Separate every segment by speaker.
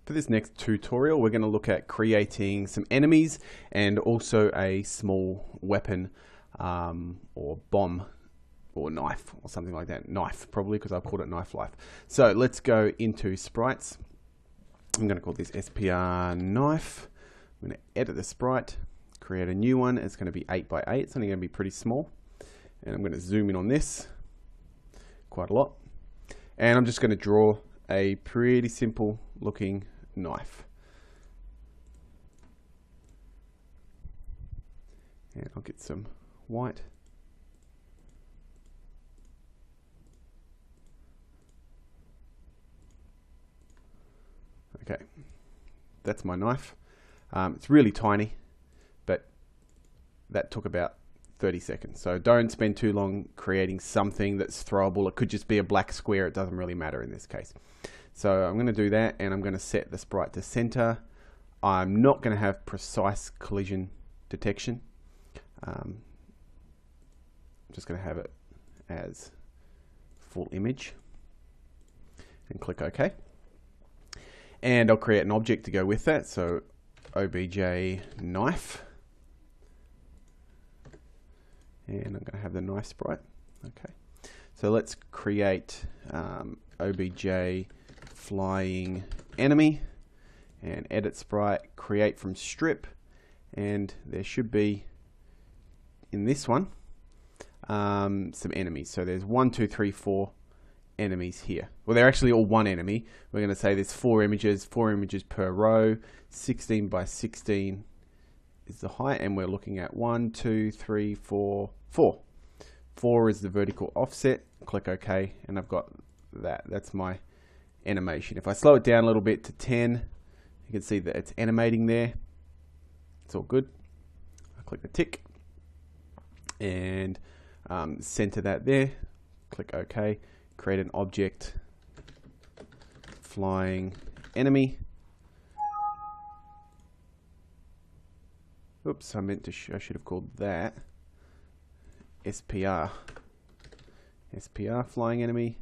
Speaker 1: For this next tutorial, we're going to look at creating some enemies and also a small weapon or bomb or knife or something like that. Knife, probably, because I've called it Knife Life. So let's go into sprites. I'm going to call this SPR knife. I'm going to edit the sprite, create a new one. It's going to be 8 by 8. It's only going to be pretty small. And I'm going to zoom in on this quite a lot. And I'm just going to draw a pretty simple looking knife. And I'll get some white. Okay, that's my knife. It's really tiny, but that took about 30 seconds. So don't spend too long creating something that's throwable. It could just be a black square. It doesn't really matter in this case. So I'm going to do that, and I'm going to set the sprite to center. I'm not going to have precise collision detection. I'm just going to have it as full image and click OK. And I'll create an object to go with that. So obj knife. And I'm going to have the knife sprite. Okay. So let's create obj flying enemy and edit sprite, create from strip, and there should be in this one some enemies. So there's 1, 2, 3, 4 enemies here. Well, they're actually all one enemy. We're going to say there's 4 images per row. 16 by 16 is the height, and we're looking at 1, 2, 3, 4, 4. 4 is the vertical offset. Click OK, and I've got that. That's my animation. If I slow it down a little bit to 10, you can see that it's animating there. It's all good. I click the tick and center that there. Click OK. Create an object flying enemy. Oops, I meant to I should have called that SPR flying enemy.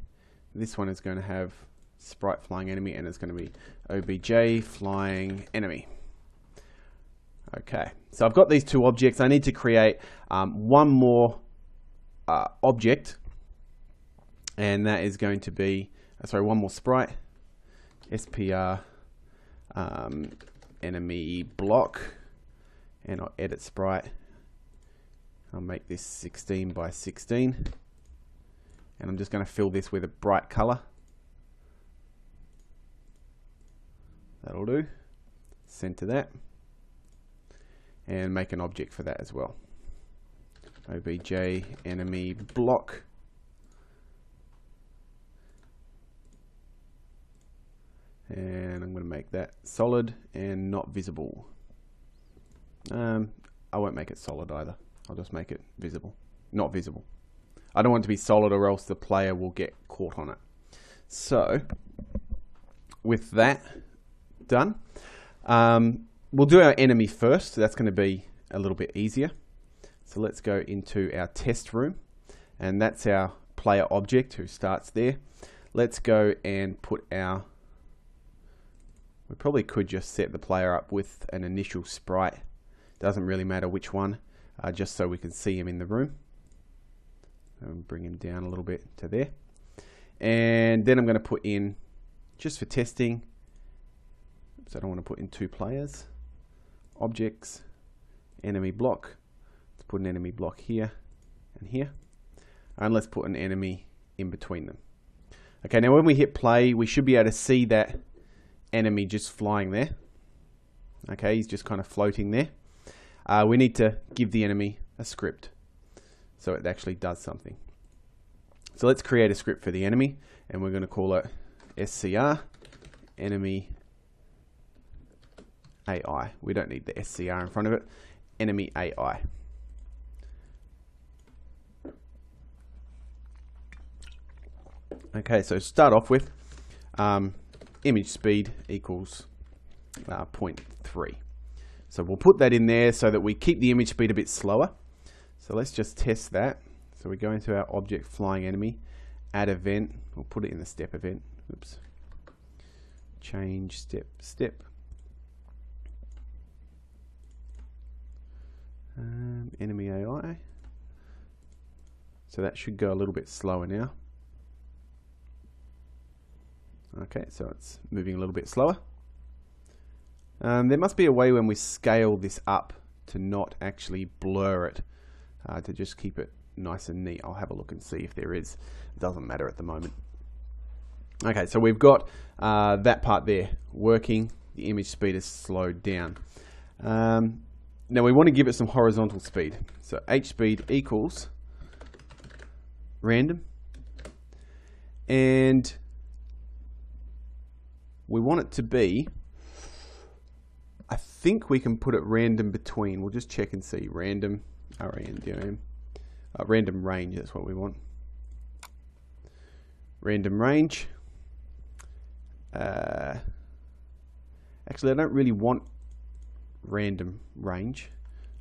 Speaker 1: This one is going to have sprite flying enemy, and it's going to be obj flying enemy. Okay, so I've got these two objects. I need to create one more object, and that is going to be one more sprite, SPR enemy block, and I'll edit sprite. I'll make this 16 by 16, and I'm just going to fill this with a bright color. That'll do. Center that, and make an object for that as well. Obj enemy block. And I'm going to make that solid and not visible. I won't make it solid either. I'll just make it visible. Not visible. I don't want it to be solid, or else the player will get caught on it. So, with that done, we'll do our enemy first. That's going to be a little bit easier. So let's go into our test room, and that's our player object who starts there. Let's go and put our, we probably could just set the player up with an initial sprite. Doesn't really matter which one, just so we can see him in the room. And bring him down a little bit to there. And then I'm going to put in, just for testing, so I don't want to put in 2 players, objects, enemy block. Let's put an enemy block here and here. And let's put an enemy in between them. Okay, now when we hit play, we should be able to see that enemy just flying there. Okay, he's just kind of floating there. We need to give the enemy a script so it actually does something. So let's create a script for the enemy, and we're going to call it SCR enemy AI. We don't need the SCR in front of it. Enemy AI. Okay, so start off with image speed equals 0.3. So we'll put that in there so that we keep the image speed a bit slower. So let's just test that. So we go into our object flying enemy, add event. We'll put it in the step event. Oops. change step. Enemy AI. So that should go a little bit slower now. Okay, so it's moving a little bit slower. There must be a way when we scale this up to not actually blur it, to just keep it nice and neat. I'll have a look and see if there is. It doesn't matter at the moment. Okay, so we've got that part there working. The image speed is slowed down. Now we want to give it some horizontal speed. So hspeed equals random, and we want it to be, I think we can put it random between. We'll just check and see. Random, R-A-N-D-O-M, random range, that's what we want. Random range. Actually, I don't really want random range.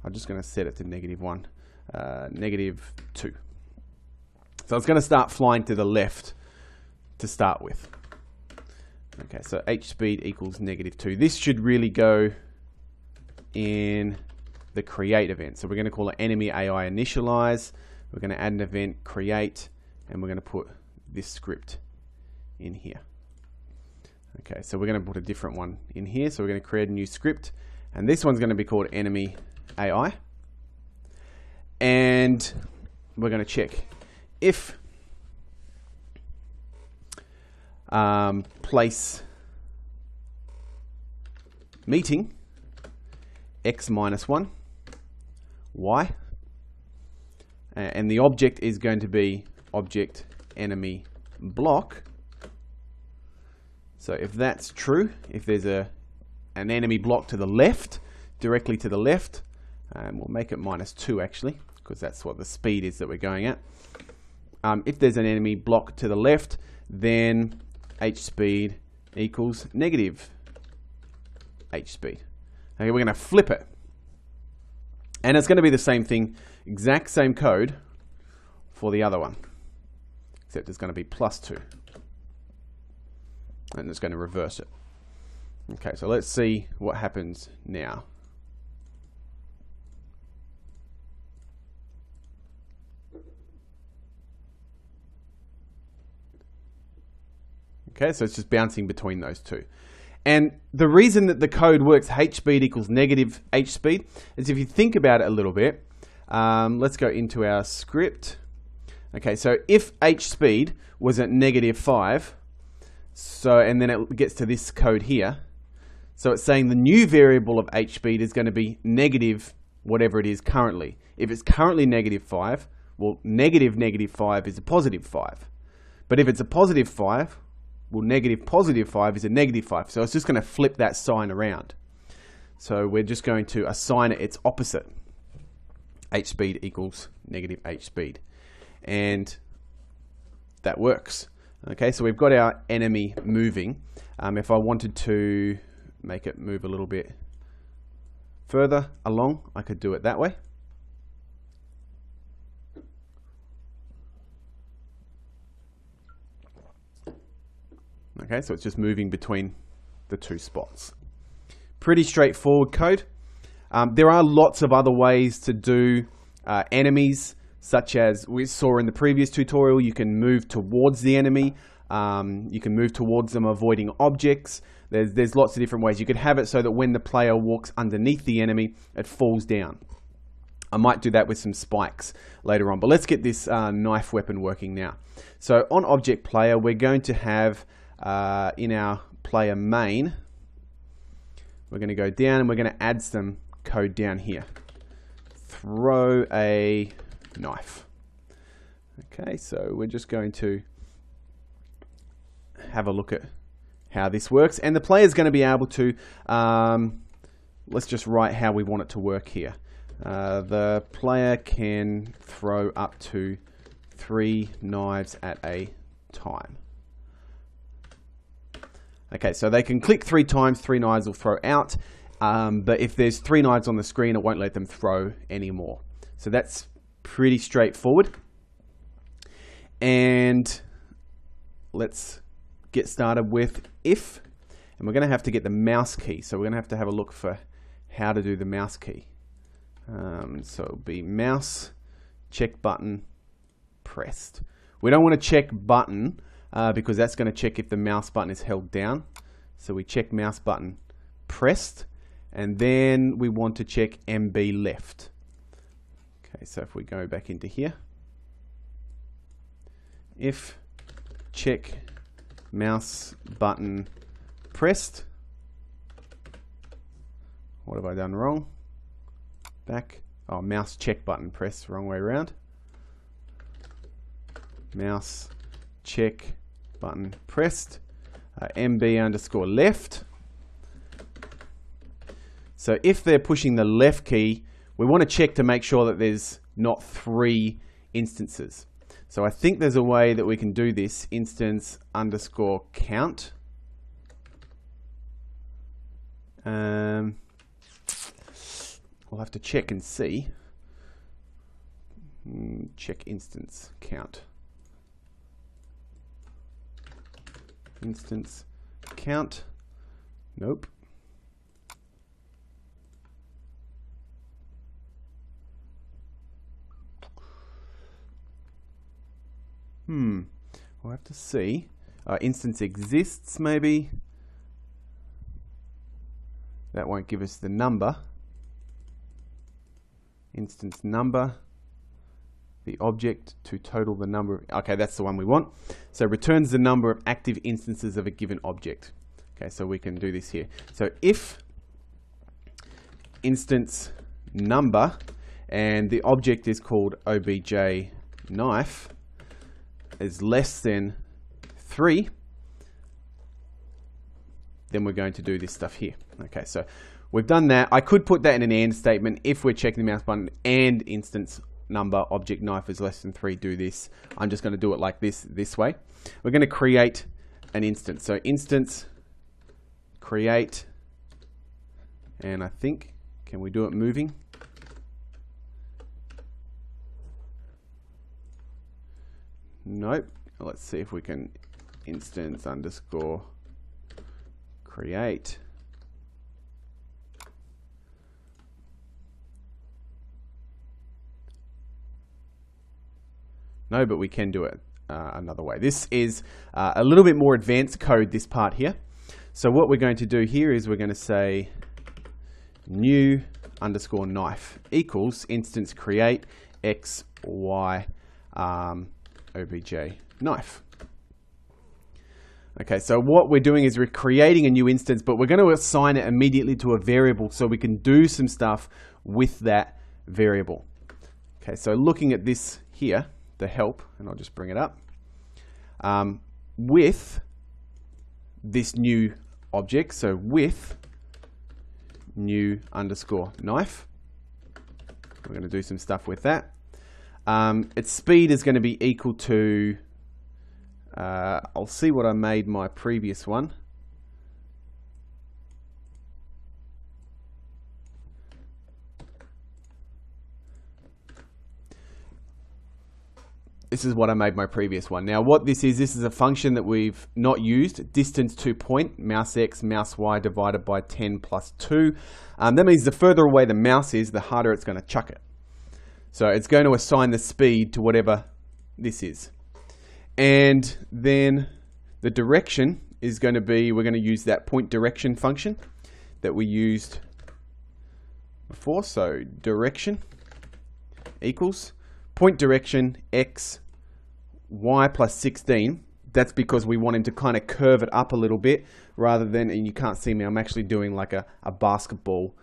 Speaker 1: I'm just going to set it to -1, -2. So it's going to start flying to the left to start with. Okay, so hspeed equals -2. This should really go in the create event. So we're going to call it enemy AI initialize. We're going to add an event, create, and we're going to put this script in here. Okay, so we're going to put a different one in here. So we're going to create a new script, and this one's going to be called enemy AI. And we're going to check if place meeting x -1 y, and the object is going to be object enemy block. So if that's true, if there's an enemy block to the left, directly to the left, we'll make it -2 actually, because that's what the speed is that we're going at. If there's an enemy block to the left, then hspeed equals negative hspeed. Okay, we're going to flip it. And it's going to be the same thing, exact same code for the other one, except it's going to be +2. And it's going to reverse it. Okay, so let's see what happens now. Okay, so it's just bouncing between those two. And the reason that the code works, hspeed equals negative hspeed, is if you think about it a little bit. Let's go into our script. Okay, so if hspeed was at -5, so, and then it gets to this code here. So it's saying the new variable of hspeed is going to be negative whatever it is currently. If it's currently -5, well, -5 is a +5. But if it's a +5, well, -5 is a -5. So it's just going to flip that sign around. So we're just going to assign it its opposite. hspeed equals negative hspeed. And that works. Okay, so we've got our enemy moving. If I wanted to make it move a little bit further along, I could do it that way. Okay, so it's just moving between the two spots. Pretty straightforward code. There are lots of other ways to do enemies, such as we saw in the previous tutorial. You can move towards the enemy. You can move towards them avoiding objects. There's lots of different ways. You could have it so that when the player walks underneath the enemy, it falls down. I might do that with some spikes later on, but let's get this knife weapon working now. So on object player, we're going to have in our player main, we're going to go down and we're going to add some code down here. Throw a knife. Okay, so we're just going to have a look at how this works, and the player is going to be able to let's just write how we want it to work here. The player can throw up to 3 knives at a time. Okay, so they can click 3 times, 3 knives will throw out, but if there's 3 knives on the screen, it won't let them throw anymore. So that's pretty straightforward. And let's get started with if, and we're going to have to get the mouse key. So we're going to have a look for how to do the mouse key. So it'll be mouse, check button, pressed. We don't want to check button because that's going to check if the mouse button is held down. So we check mouse button pressed, and then we want to check MB left. Okay, so if we go back into here, if check mouse button pressed, what have I done wrong? Back. Oh, mouse check button pressed, wrong way around. Mouse check button pressed, MB underscore left. So if they're pushing the left key, we want to check to make sure that there's not 3 instances. So I think there's a way that we can do this, instance underscore count. We'll have to check and see. Check instance count. Instance count. Nope. We'll have to see. Instance exists, maybe. That won't give us the number. Instance number. The object to total the number. Okay, that's the one we want. So returns the number of active instances of a given object. Okay, so we can do this here. So if instance number and the object is called obj knife is less than 3, then we're going to do this stuff here. Okay, so we've done that. I could put that in an AND statement. If we're checking the mouse button and instance number object knife is less than 3, do this. I'm just going to do it like this way. We're going to create an instance. So instance create, and I think, can we do it moving? Nope. Let's see if we can instance underscore create. No, but we can do it another way. This is a little bit more advanced code, this part here. So what we're going to do here is we're going to say new underscore knife equals instance create x, y, obj knife. Okay, so what we're doing is we're creating a new instance, but we're going to assign it immediately to a variable so we can do some stuff with that variable. Okay, so looking at this here, the help, and I'll just bring it up, with this new object, so with new underscore knife, we're going to do some stuff with that. Its speed is going to be equal to, I'll see what I made my previous one. This is what I made my previous one. Now what this is a function that we've not used, distance to point, mouse x, mouse y divided by 10 plus 2. That means the further away the mouse is, the harder it's going to chuck it. So it's going to assign the speed to whatever this is. And then the direction is going to be, we're going to use that point direction function that we used before. So direction equals point direction x, y plus 16. That's because we want him to kind of curve it up a little bit rather than, and you can't see me, I'm actually doing like a basketball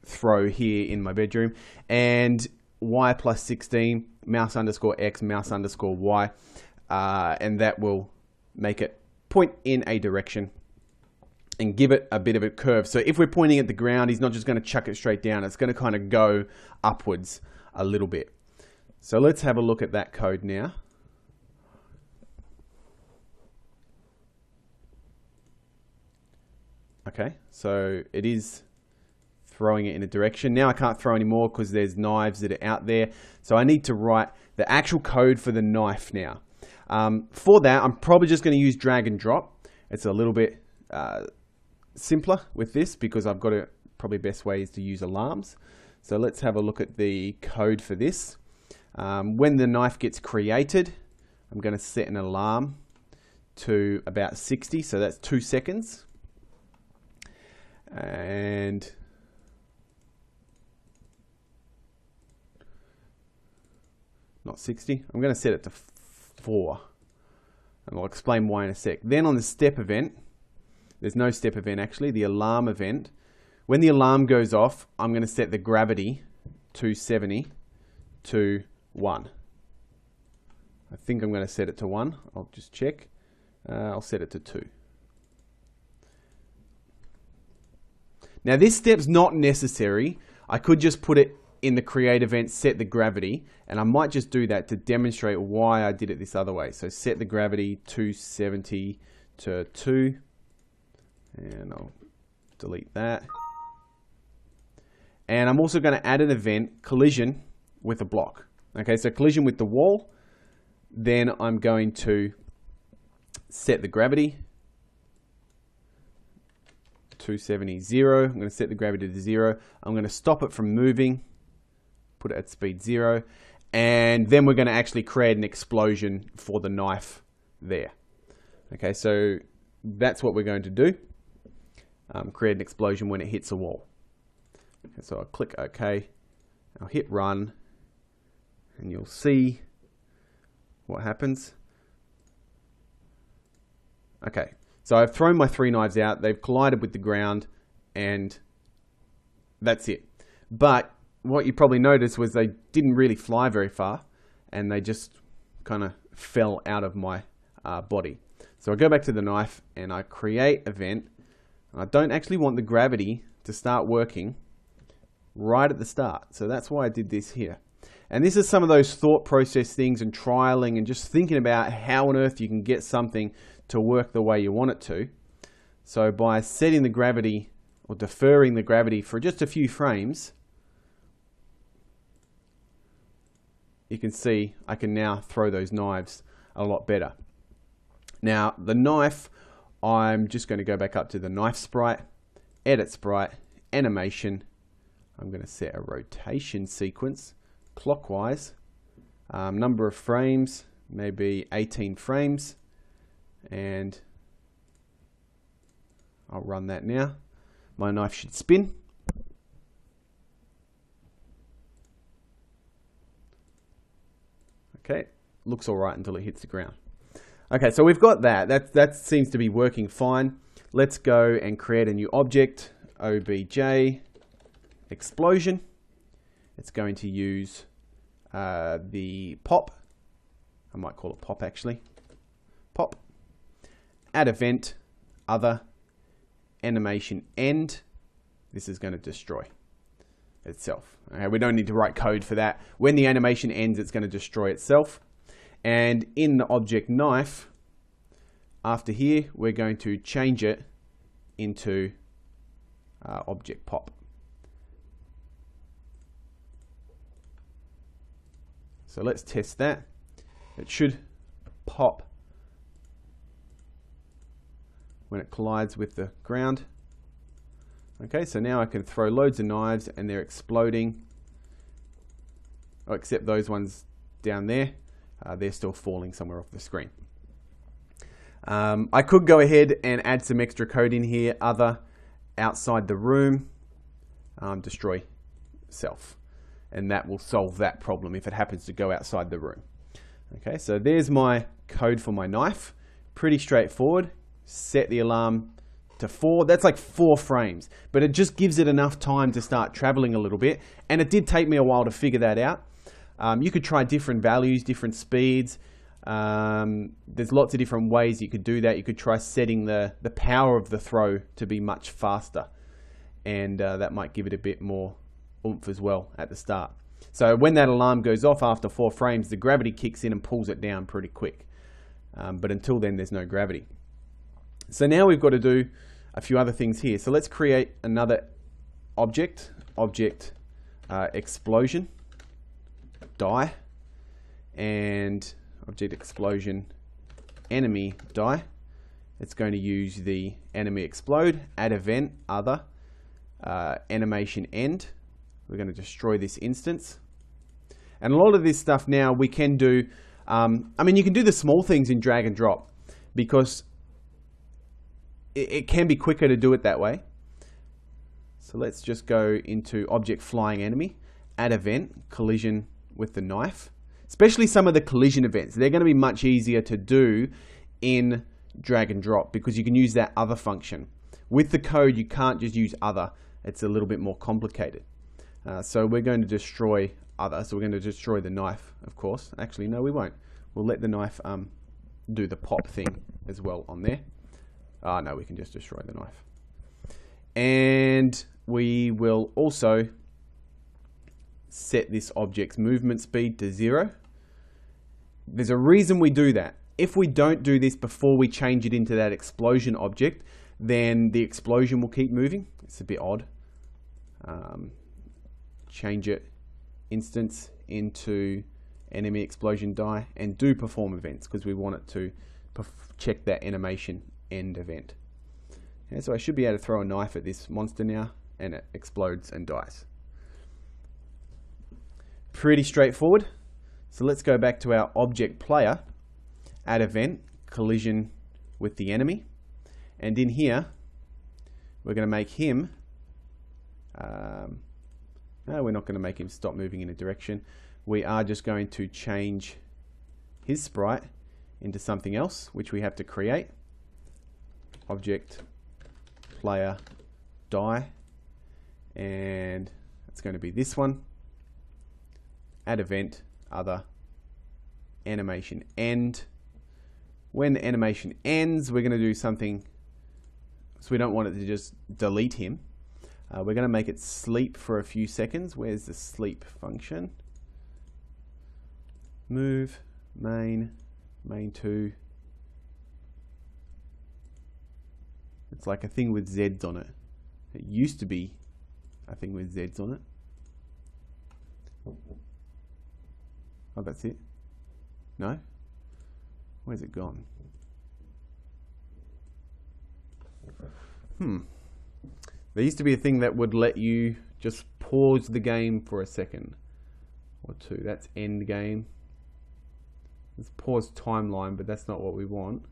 Speaker 1: throw here in my bedroom. And y plus 16, mouse underscore x, mouse underscore y, and that will make it point in a direction and give it a bit of a curve. So if we're pointing at the ground, he's not just going to chuck it straight down. It's going to kind of go upwards a little bit. So let's have a look at that code now. Okay, so it is throwing it in a direction. Now I can't throw anymore because there's knives that are out there. So I need to write the actual code for the knife now. For that, I'm probably just going to use drag and drop. It's a little bit simpler with this because I've got it. Probably best way is to use alarms. So let's have a look at the code for this. When the knife gets created, I'm going to set an alarm to about 60, so that's 2 seconds. And not 60, I'm going to set it to 4. And I'll explain why in a sec. Then on the step event, there's no step event actually, the alarm event. When the alarm goes off, I'm going to set the gravity 270 to 1. I think I'm going to set it to 1. I'll just check. I'll set it to 2. Now this step's not necessary. I could just put it in the create event, set the gravity, and I might just do that to demonstrate why I did it this other way. So set the gravity 270 to 2, and I'll delete that. And I'm also going to add an event, collision with a block. Okay, so collision with the wall. Then I'm going to set the gravity 270, 0. I'm going to set the gravity to 0. I'm going to stop it from moving, put it at speed 0. And then we're going to actually create an explosion for the knife there. Okay, so that's what we're going to do. Create an explosion when it hits a wall. Okay, so I'll click OK. I'll hit run. And you'll see what happens. Okay, so I've thrown my 3 knives out. They've collided with the ground, and that's it. But what you probably noticed was they didn't really fly very far, and they just kind of fell out of my body. So I go back to the knife, and I create event. I don't actually want the gravity to start working right at the start. So that's why I did this here. And this is some of those thought process things and trialing and just thinking about how on earth you can get something to work the way you want it to. So by setting the gravity or deferring the gravity for just a few frames, you can see I can now throw those knives a lot better. Now the knife, I'm just going to go back up to the knife sprite, edit sprite, animation. I'm going to set a rotation sequence clockwise, number of frames, maybe 18 frames, and I'll run that now. My knife should spin. Okay, looks all right until it hits the ground. Okay, so we've got that. That seems to be working fine. Let's go and create a new object, obj explosion. It's going to use the pop. I might call it pop actually. Pop. Add event, other, animation end. This is going to destroy itself. Okay, we don't need to write code for that. When the animation ends, it's going to destroy itself. And in the object knife, after here, we're going to change it into object pop. So let's test that. It should pop when it collides with the ground. Okay, so now I can throw loads of knives and they're exploding. Oh, except those ones down there, they're still falling somewhere off the screen. I could go ahead and add some extra code in here, other, outside the room, destroy self. And that will solve that problem if it happens to go outside the room. Okay, so there's my code for my knife. Pretty straightforward. Set the alarm to 4. That's like 4 frames, but it just gives it enough time to start traveling a little bit. And it did take me a while to figure that out. You could try different values, different speeds. There's lots of different ways you could do that. You could try setting the power of the throw to be much faster. And that might give it a bit more oomph as well at the start. So when that alarm goes off after 4 frames, the gravity kicks in and pulls it down pretty quick. But until then, there's no gravity. So now we've got to do a few other things here. So let's create another object, explosion, die, and object explosion, enemy die. it's going to use the enemy explode, add event, other, animation end. We're going to destroy this instance. And a lot of this stuff now we can do, I mean, you can do the small things in drag and drop because it can be quicker to do it that way. So let's just go into object flying enemy, add event, collision with the knife. Especially some of the collision events. They're going to be much easier to do in drag and drop because you can use that other function. With the code, you can't just use other. It's a little bit more complicated. So we're going to destroy other. So we're going to destroy the knife, of course. Actually, no, we won't. We'll let the knife do the pop thing as well on there. No, we can just destroy the knife. And we will also set this object's movement speed to 0. There's a reason we do that. If we don't do this before we change it into that explosion object, then the explosion will keep moving. It's a bit odd. Change it instance into enemy explosion die and do perform events because we want it to check that animation end event. Yeah, so I should be able to throw a knife at this monster now and it explodes and dies. Pretty straightforward. So let's go back to our object player, add event, collision with the enemy. And in here, we're going to make him, no, we're not going to make him stop moving in a direction. We are just going to change his sprite into something else, which we have to create. Object player die. And it's going to be this one. Add event, other, animation end. When the animation ends, we're going to do something, so we don't want it to just delete him. We're going to make it sleep for a few seconds. Where's the sleep function? Move, main 2. It's like a thing with Z's on it. It used to be a thing with Z's on it. Oh, that's it? No? Where's it gone? There used to be a thing that would let you just pause the game for a second or two. That's end game. Let's pause timeline, but that's not what we want.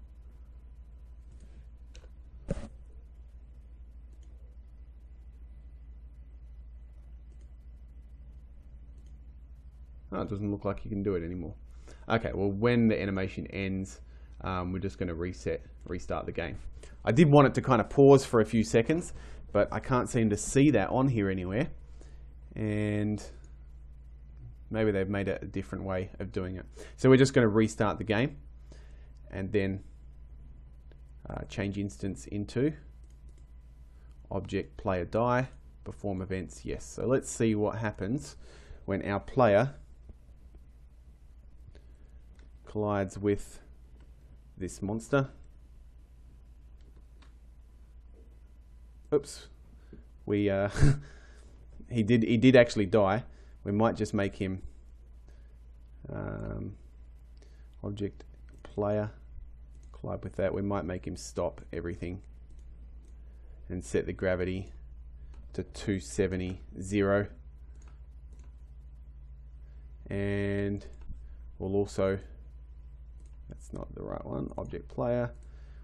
Speaker 1: Oh, it doesn't look like you can do it anymore. Okay, well, when the animation ends, we're just going to restart the game. I did want it to kind of pause for a few seconds, but I can't seem to see that on here anywhere. And maybe they've made it a different way of doing it. So we're just going to restart the game and then change instance into object player die, perform events, yes. So let's see what happens when our player collides with this monster. Oops, we he did actually die. We might just make him object player collide with that. We might make him stop everything and set the gravity to 270 0, and we'll also, that's not the right one, object player.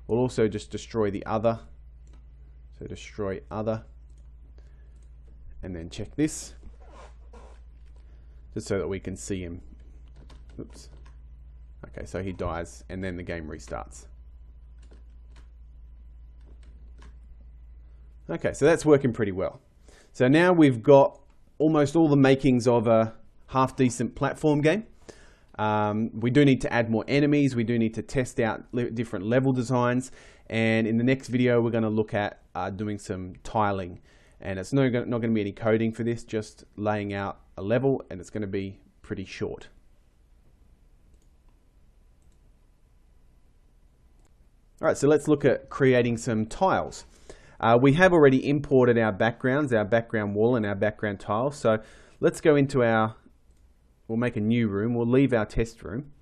Speaker 1: We'll also just destroy the other. So destroy other, and then check this, just so that we can see him. Oops. Okay, so he dies, and then the game restarts. Okay, so that's working pretty well. So now we've got almost all the makings of a half-decent platform game. We do need to add more enemies. We do need to test out different level designs. And in the next video, we're going to look at doing some tiling. And it's not going to be any coding for this, just laying out a level, and it's going to be pretty short. All right, so let's look at creating some tiles. We have already imported our backgrounds, our background wall and our background tiles. So let's go into we'll make a new room. We'll leave our test room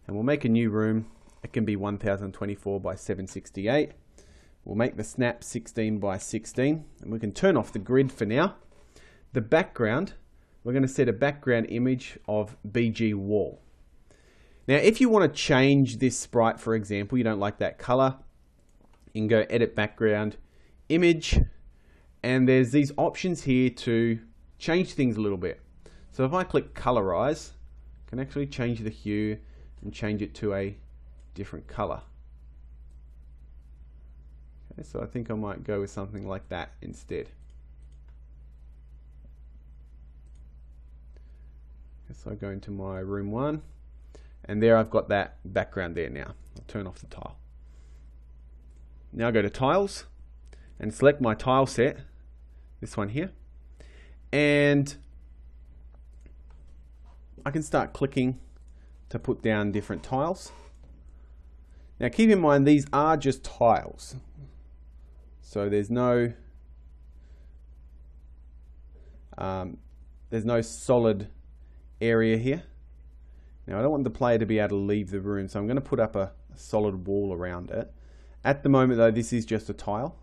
Speaker 1: and we'll make a new room it can be 1024 by 768. We'll make the snap 16 by 16, and we can turn off the grid for now. The background, we're going to set a background image of BG wall. Now, if you want to change this sprite, for example, you don't like that color, you can go edit background, image, and there's these options here to change things a little bit. So if I click colorize, I can actually change the hue and change it to a different color. Okay, so I think I might go with something like that instead. Okay, so I go into my room 1, and there I've got that background there now. I'll turn off the tile. Now go to tiles and select my tile set, this one here, and I can start clicking to put down different tiles. Now keep in mind these are just tiles, so there's no solid area here. Now I don't want the player to be able to leave the room, so I'm going to put up a solid wall around it. At the moment though, this is just a tile.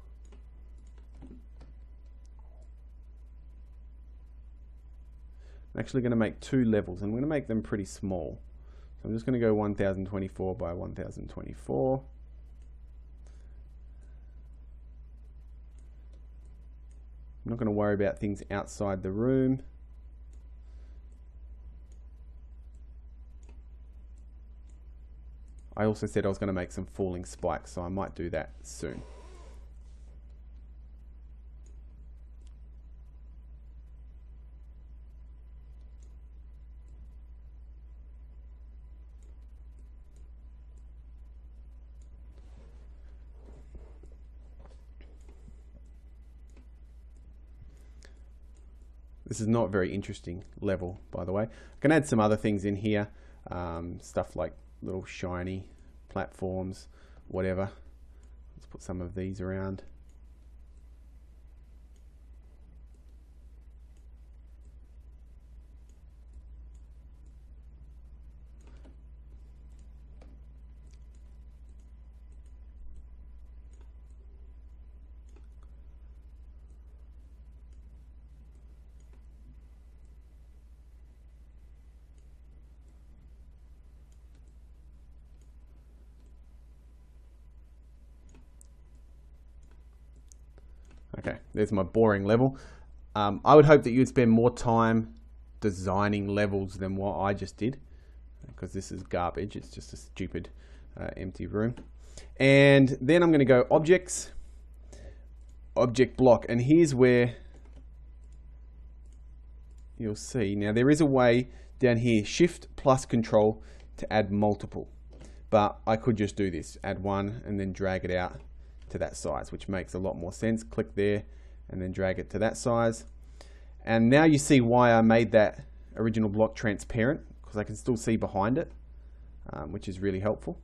Speaker 1: I'm actually going to make 2 levels, and I'm going to make them pretty small. So I'm just going to go 1024 by 1024. I'm not going to worry about things outside the room. I also said I was going to make some falling spikes, so I might do that soon. This is not very interesting level, by the way. I can add some other things in here, stuff like little shiny platforms, whatever. Let's put some of these around. Okay, there's my boring level. I would hope that you'd spend more time designing levels than what I just did, because this is garbage. It's just a stupid empty room. And then I'm going to go objects, object block, and here's where you'll see. Now there is a way down here, shift plus control, to add multiple, but I could just do this, add one and then drag it out to that size, which makes a lot more sense. Click there and then drag it to that size. And now you see why I made that original block transparent, because I can still see behind it, which is really helpful.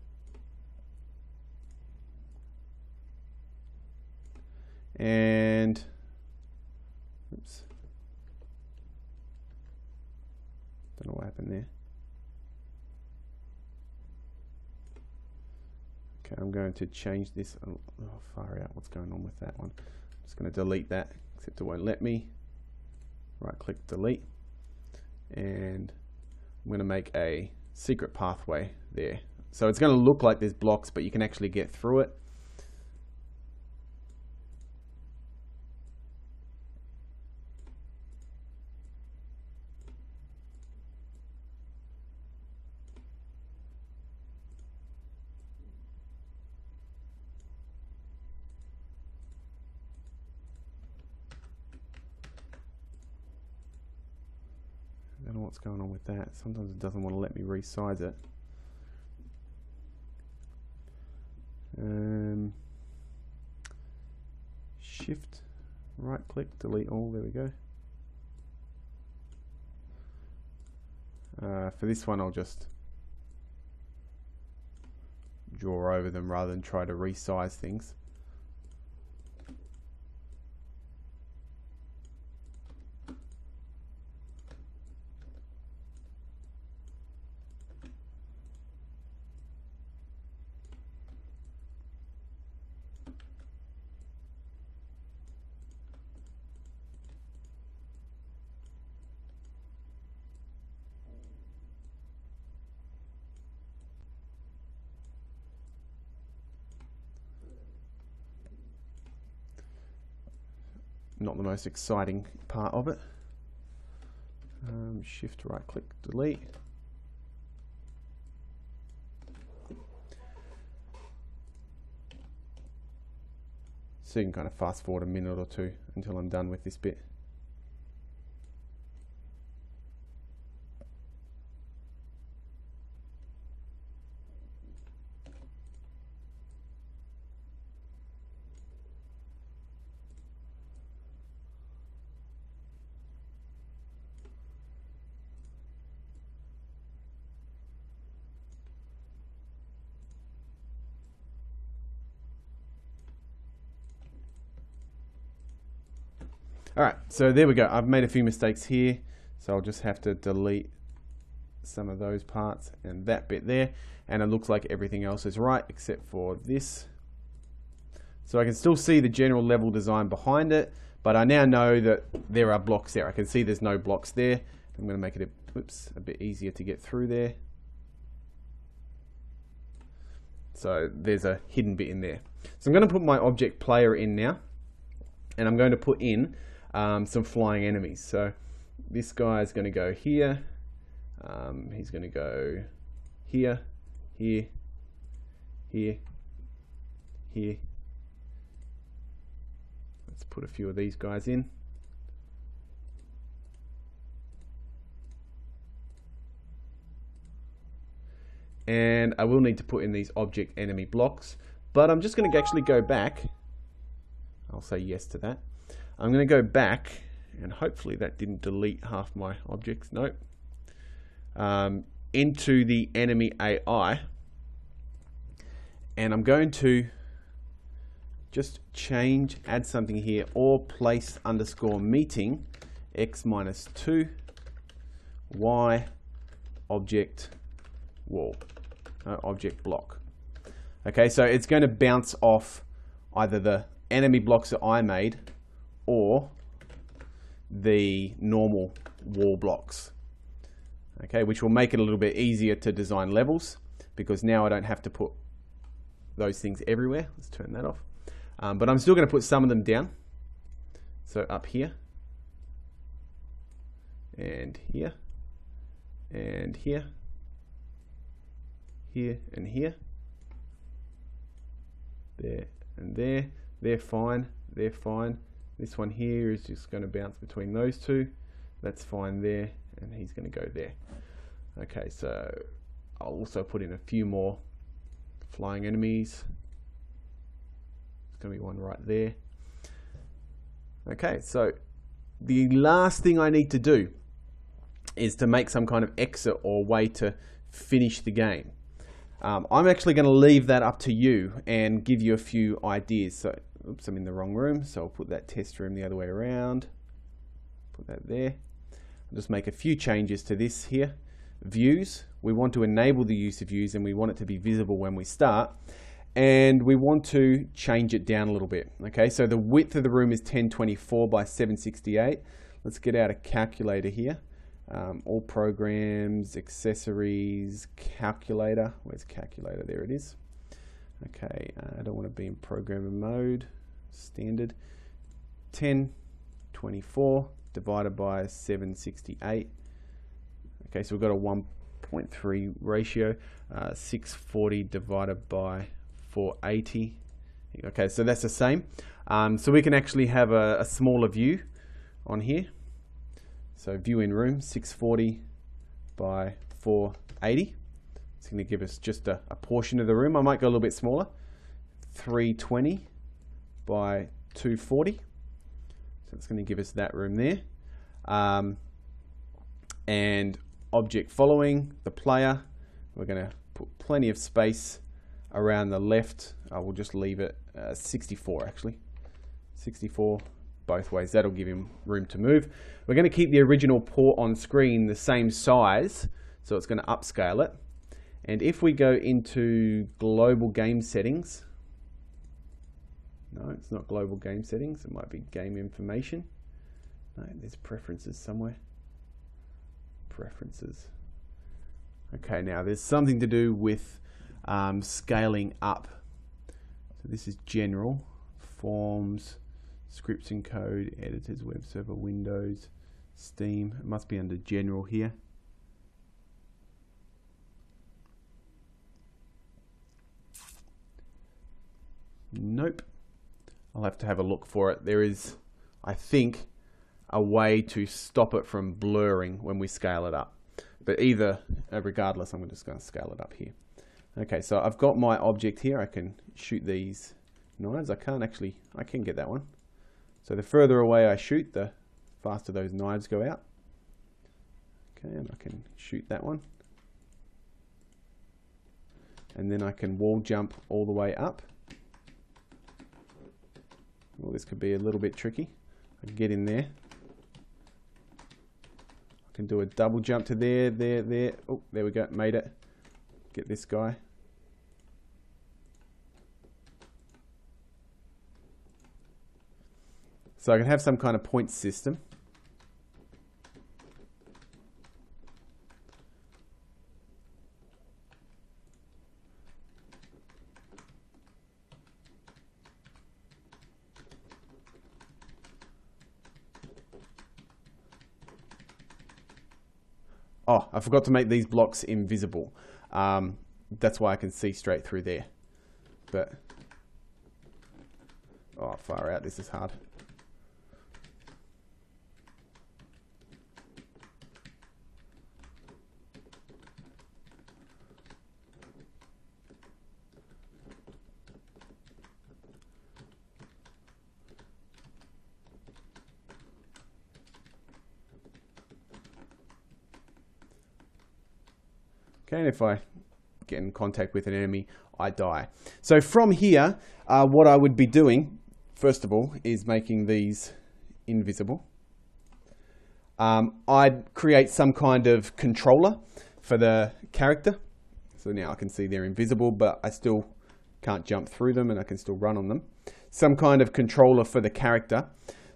Speaker 1: And oops, don't know what happened there. Okay, I'm going to change this. Oh, far out. What's going on with that one? I'm just going to delete that, except it won't let me. Right click, delete. And I'm going to make a secret pathway there. So it's going to look like there's blocks, but you can actually get through it. I don't know what's going on with that. Sometimes it doesn't want to let me resize it. Shift, right click, delete all. There we go. For this one, I'll just draw over them rather than try to resize things. not the most exciting part of it. Shift right click, delete. So you can kind of fast forward a minute or two until I'm done with this bit. Alright, so there we go. I've made a few mistakes here, so I'll just have to delete some of those parts and that bit there, and it looks like everything else is right except for this. So I can still see the general level design behind it, but I now know that there are blocks there. I can see there's no blocks there. I'm going to make it a bit easier to get through there. So there's a hidden bit in there. So I'm going to put my object player in now, and I'm going to put in some flying enemies. So this guy is going to go here. He's going to go here, here, here, here. Let's put a few of these guys in. And I will need to put in these object enemy blocks, but I'm just going to actually go back. I'll say yes to that. I'm going to go back, and hopefully that didn't delete half my objects. Nope. Into the enemy AI, and I'm going to just add something here, or place underscore meeting x minus 2 y object wall, object block. Okay, so it's going to bounce off either the enemy blocks that I made or the normal wall blocks. Okay, which will make it a little bit easier to design levels, because now I don't have to put those things everywhere. Let's turn that off. But I'm still going to put some of them down. So up here, and here, and here, here, and here. There and there. They're fine. They're fine. This one here is just going to bounce between those two. That's fine there, and he's going to go there. Okay, so I'll also put in a few more flying enemies. There's going to be one right there. Okay, so the last thing I need to do is to make some kind of exit or way to finish the game. I'm actually going to leave that up to you and give you a few ideas. So, oops, I'm in the wrong room, so I'll put that test room the other way around. Put that there. I'll just make a few changes to this here. Views. We want to enable the use of views, and we want it to be visible when we start. And we want to change it down a little bit. Okay, so the width of the room is 1024 by 768. Let's get out a calculator here. All programs, accessories, calculator. Where's calculator? There it is. Okay, I don't want to be in programmer mode. Standard. 1024 divided by 768. Okay, so we've got a 1.3 ratio. 640 divided by 480. Okay, so that's the same. So we can actually have a smaller view on here. So view in room, 640 by 480. It's going to give us just a portion of the room. I might go a little bit smaller. 320 by 240. So it's going to give us that room there. And object following the player, we're going to put plenty of space around the left. I will just leave it 64 actually. 64 both ways. That'll give him room to move. We're going to keep the original port on screen the same size, so it's going to upscale it. And if we go into global game settings, no, it's not global game settings. It might be game information. No, there's preferences somewhere. Preferences. Okay, now there's something to do with scaling up. So this is general, forms, Scripts and code, editors, web server, Windows, Steam. It must be under general here. Nope. I'll have to have a look for it. There is, I think, a way to stop it from blurring when we scale it up. But regardless, I'm just going to scale it up here. Okay, so I've got my object here. I can shoot these knives. I can get that one. So the further away I shoot, the faster those knives go out. Okay, and I can shoot that one. And then I can wall jump all the way up. Well, this could be a little bit tricky. I can get in there. I can do a double jump to there. Oh, there we go, made it. Get this guy. So I can have some kind of point system. Oh, I forgot to make these blocks invisible. That's why I can see straight through there. But, oh, far out, this is hard. Okay, and if I get in contact with an enemy, I die. So from here, what I would be doing, first of all, is making these invisible. I'd create some kind of controller for the character. So now I can see they're invisible, but I still can't jump through them and I can still run on them. Some kind of controller for the character.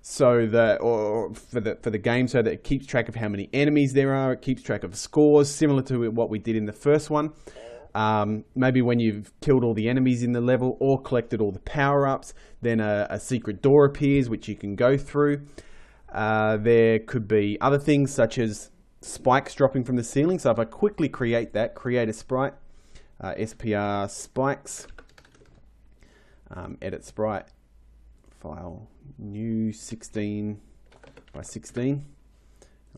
Speaker 1: So that, or for the game, so that it keeps track of how many enemies there are. It keeps track of scores, similar to what we did in the first one. Maybe when you've killed all the enemies in the level or collected all the power-ups, then a secret door appears which you can go through. There could be other things such as spikes dropping from the ceiling. So if I quickly create a sprite, SPR spikes, edit sprite, file, new 16 by 16.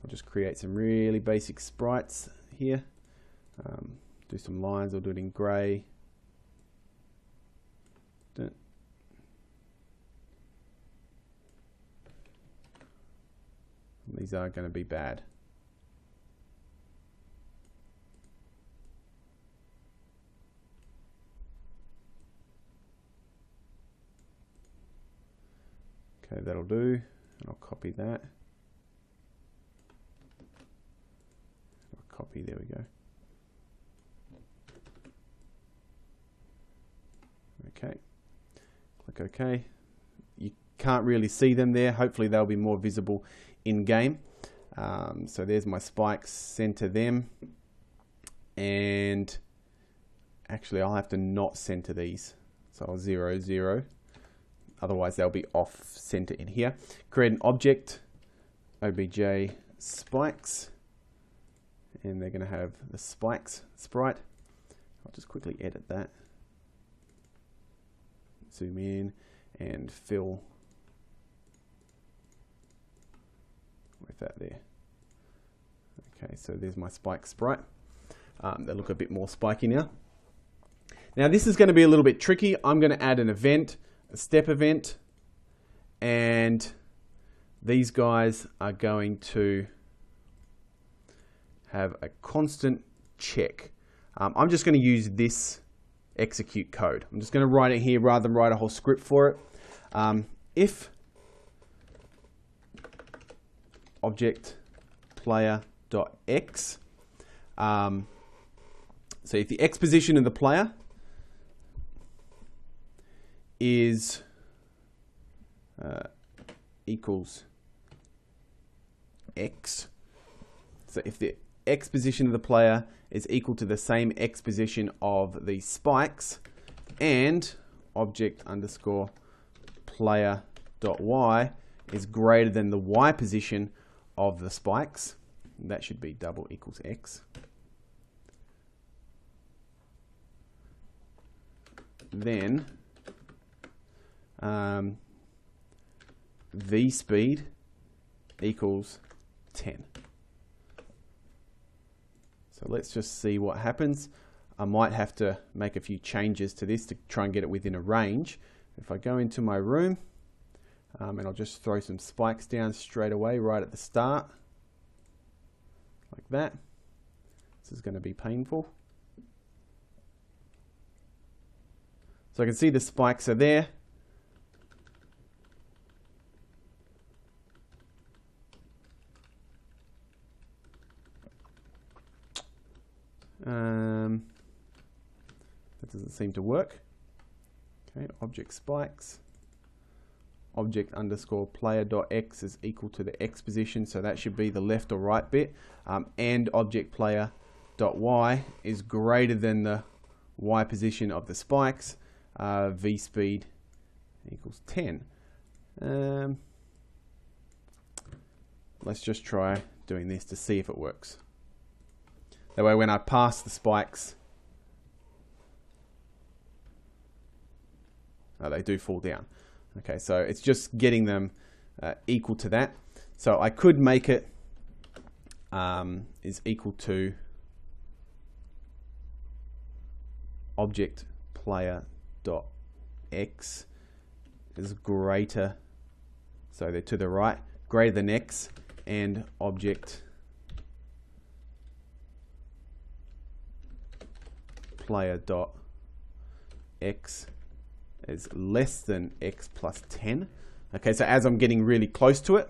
Speaker 1: I'll just create some really basic sprites here. Do some lines, I'll do it in grey. These are going to be bad. Okay, that'll do. And I'll copy that. I'll copy, there we go. Okay, click OK. You can't really see them there. Hopefully they'll be more visible in game. So there's my spikes, center them. And actually I'll have to not center these. So I'll 0, 0. Otherwise they'll be off center in here. Create an object, obj spikes. And they're going to have the spikes sprite. I'll just quickly edit that. Zoom in and fill with that there. Okay, so there's my spike sprite. They look a bit more spiky now. Now this is going to be a little bit tricky. I'm going to add an event, a step event, and these guys are going to have a constant check. I'm just going to use this execute code. I'm just going to write it here rather than write a whole script for it. If object player.x, so if the x position of the player is equals x, so if the x position of the player is equal to the same x position of the spikes, and object underscore player dot y is greater than the y position of the spikes. That should be double equals x. Then v speed equals 10. So let's just see what happens. I might have to make a few changes to this to try and get it within a range. If I go into my room, and I'll just throw some spikes down straight away right at the start, like that. This is going to be painful. So I can see the spikes are there. That doesn't seem to work. Okay, object spikes. Object underscore player dot x is equal to the x position, so that should be the left or right bit. And object player dot y is greater than the y position of the spikes. V speed equals 10. Let's just try doing this to see if it works. That way when I pass the spikes, they do fall down. Okay, so it's just getting them equal to that. So I could make it is equal to object player dot x is greater, so they're to the right, greater than x, and object player dot x is less than x plus 10. Okay, so as I'm getting really close to it,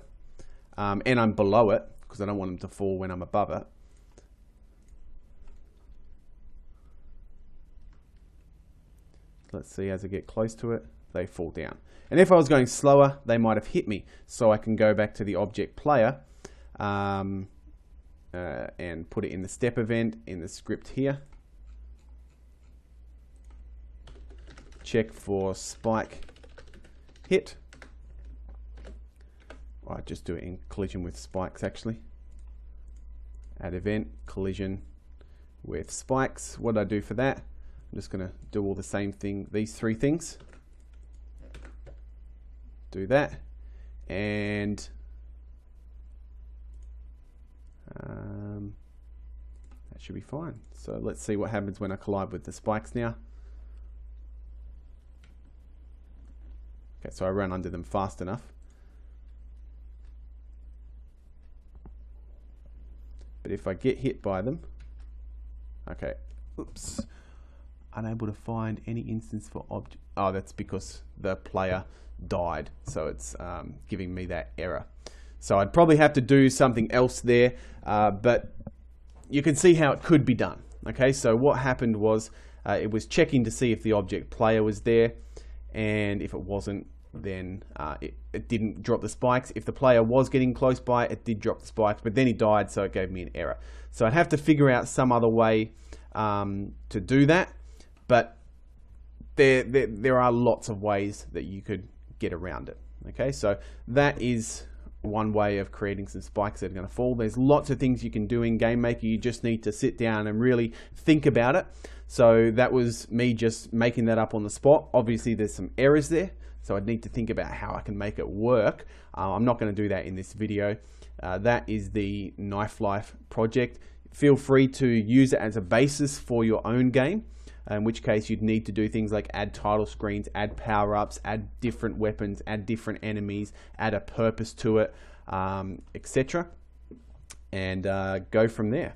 Speaker 1: and I'm below it, because I don't want them to fall when I'm above it, let's see, as I get close to it, they fall down. And if I was going slower, they might have hit me. So I can go back to the object player and put it in the step event in the script here. Check for spike hit. I just do it in collision with spikes actually. Add event, collision with spikes. What do I do for that? I'm just going to do all the same thing, these three things. Do that. And that should be fine. So let's see what happens when I collide with the spikes now. Okay, so I ran under them fast enough. But if I get hit by them, okay, oops, unable to find any instance for object. Oh, that's because the player died, so it's giving me that error. So I'd probably have to do something else there, but you can see how it could be done. Okay, so what happened was it was checking to see if the object player was there, and if it wasn't, then it didn't drop the spikes. If the player was getting close by, it did drop the spikes, but then he died, so it gave me an error. So I'd have to figure out some other way to do that, but there are lots of ways that you could get around it. Okay, so that is one way of creating some spikes that are going to fall. There's lots of things you can do in Game Maker. You just need to sit down and really think about it. So that was me just making that up on the spot. Obviously there's some errors there, so I'd need to think about how I can make it work. I'm not going to do that in this video. That is the Knife Life project. Feel free to use it as a basis for your own game, in which case you'd need to do things like add title screens, add power-ups, add different weapons, add different enemies, add a purpose to it, etc. And go from there.